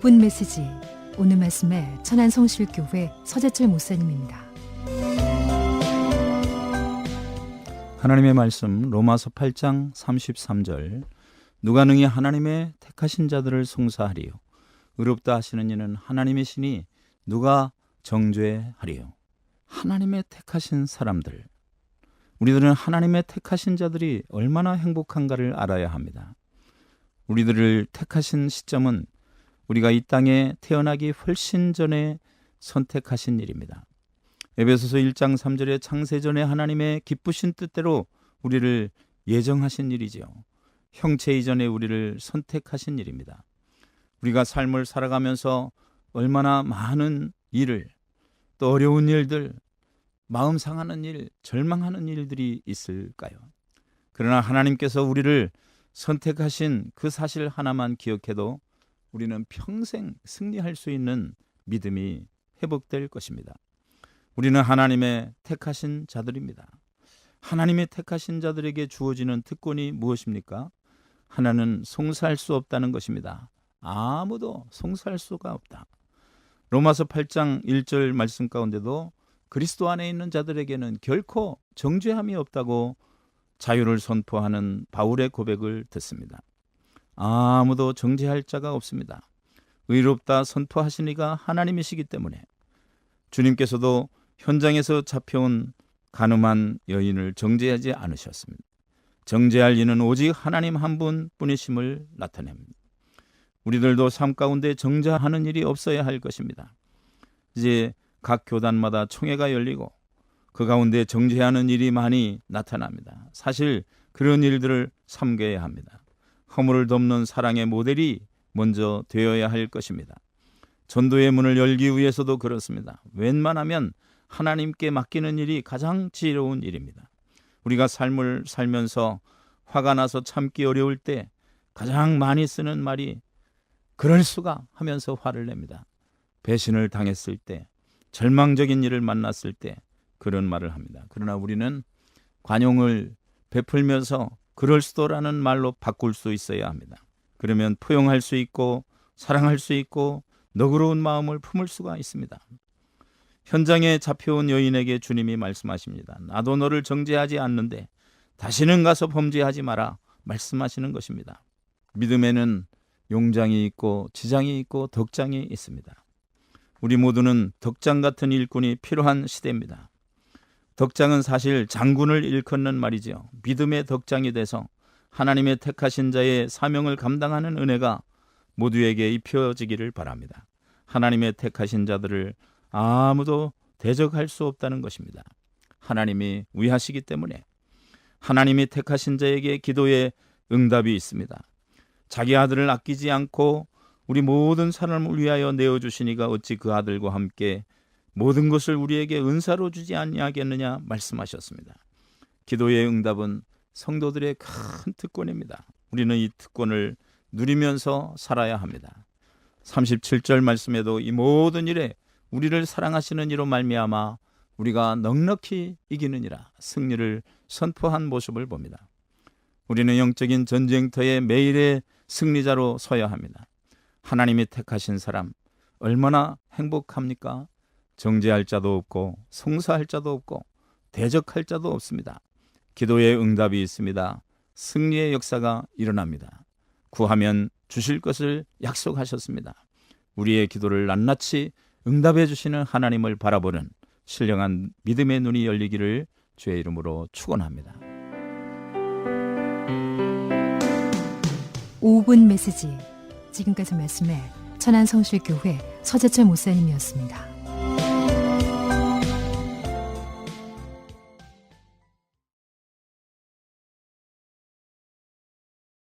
5분 메시지. 오늘 말씀에 천안성실교회 서재철 목사님입니다. 하나님의 말씀 로마서 8장 33절. 누가 능히 하나님의 택하신 자들을 송사하리요. 의롭다 하시는 이는 하나님의 신이 누가 정죄하리요. 하나님의 택하신 사람들. 우리들은 하나님의 택하신 자들이 얼마나 행복한가를 알아야 합니다. 우리들을 택하신 시점은 우리가 이 땅에 태어나기 훨씬 전에 선택하신 일입니다. 에베소서 1장 3절에 창세전에 하나님의 기쁘신 뜻대로 우리를 예정하신 일이지요. 형체 이전에 우리를 선택하신 일입니다. 우리가 삶을 살아가면서 얼마나 많은 일을, 또 어려운 일들, 마음 상하는 일, 절망하는 일들이 있을까요? 그러나 하나님께서 우리를 선택하신 그 사실 하나만 기억해도 우리는 평생 승리할 수 있는 믿음이 회복될 것입니다. 우리는 하나님의 택하신 자들입니다. 하나님의 택하신 자들에게 주어지는 특권이 무엇입니까? 하나는 송사할 수 없다는 것입니다. 아무도 송사할 수가 없다. 로마서 8장 1절 말씀 가운데도 그리스도 안에 있는 자들에게는 결코 정죄함이 없다고 자유를 선포하는 바울의 고백을 듣습니다. 아무도 정죄할 자가 없습니다. 의롭다 선포하시니가 하나님이시기 때문에 주님께서도 현장에서 잡혀온 간음한 여인을 정죄하지 않으셨습니다. 정죄할 이는 오직 하나님 한 분뿐이심을 나타냅니다. 우리들도 삶 가운데 정죄하는 일이 없어야 할 것입니다. 이제 각 교단마다 총회가 열리고 그 가운데 정죄하는 일이 많이 나타납니다. 사실 그런 일들을 삼가야 합니다. 허물을 덮는 사랑의 모델이 먼저 되어야 할 것입니다. 전도의 문을 열기 위해서도 그렇습니다. 웬만하면 하나님께 맡기는 일이 가장 지혜로운 일입니다. 우리가 삶을 살면서 화가 나서 참기 어려울 때 가장 많이 쓰는 말이 그럴 수가 하면서 화를 냅니다. 배신을 당했을 때, 절망적인 일을 만났을 때 그런 말을 합니다. 그러나 우리는 관용을 베풀면서 그럴 수도라는 말로 바꿀 수 있어야 합니다. 그러면 포용할 수 있고 사랑할 수 있고 너그러운 마음을 품을 수가 있습니다. 현장에 잡혀온 여인에게 주님이 말씀하십니다. 나도 너를 정죄하지 않는데 다시는 가서 범죄하지 마라 말씀하시는 것입니다. 믿음에는 용장이 있고 지장이 있고 덕장이 있습니다. 우리 모두는 덕장 같은 일꾼이 필요한 시대입니다. 덕장은 사실 장군을 일컫는 말이죠. 믿음의 덕장이 돼서 하나님의 택하신 자의 사명을 감당하는 은혜가 모두에게 입혀지기를 바랍니다. 하나님의 택하신 자들을 아무도 대적할 수 없다는 것입니다. 하나님이 위하시기 때문에 하나님이 택하신 자에게 기도에 응답이 있습니다. 자기 아들을 아끼지 않고 우리 모든 사람을 위하여 내어주시니가 어찌 그 아들과 함께 모든 것을 우리에게 은사로 주지 아니하겠느냐 말씀하셨습니다. 기도의 응답은 성도들의 큰 특권입니다. 우리는 이 특권을 누리면서 살아야 합니다. 37절 말씀에도 이 모든 일에 우리를 사랑하시는 이로 말미암아 우리가 넉넉히 이기느니라 승리를 선포한 모습을 봅니다. 우리는 영적인 전쟁터의 매일의 승리자로 서야 합니다. 하나님이 택하신 사람 얼마나 행복합니까? 정죄할 자도 없고 송사할 자도 없고 대적할 자도 없습니다. 기도의 응답이 있습니다. 승리의 역사가 일어납니다. 구하면 주실 것을 약속하셨습니다. 우리의 기도를 낱낱이 응답해 주시는 하나님을 바라보는 신령한 믿음의 눈이 열리기를 주의 이름으로 축원합니다. 5분 메시지. 지금까지 말씀에 천안성실교회 서재철 목사님이었습니다.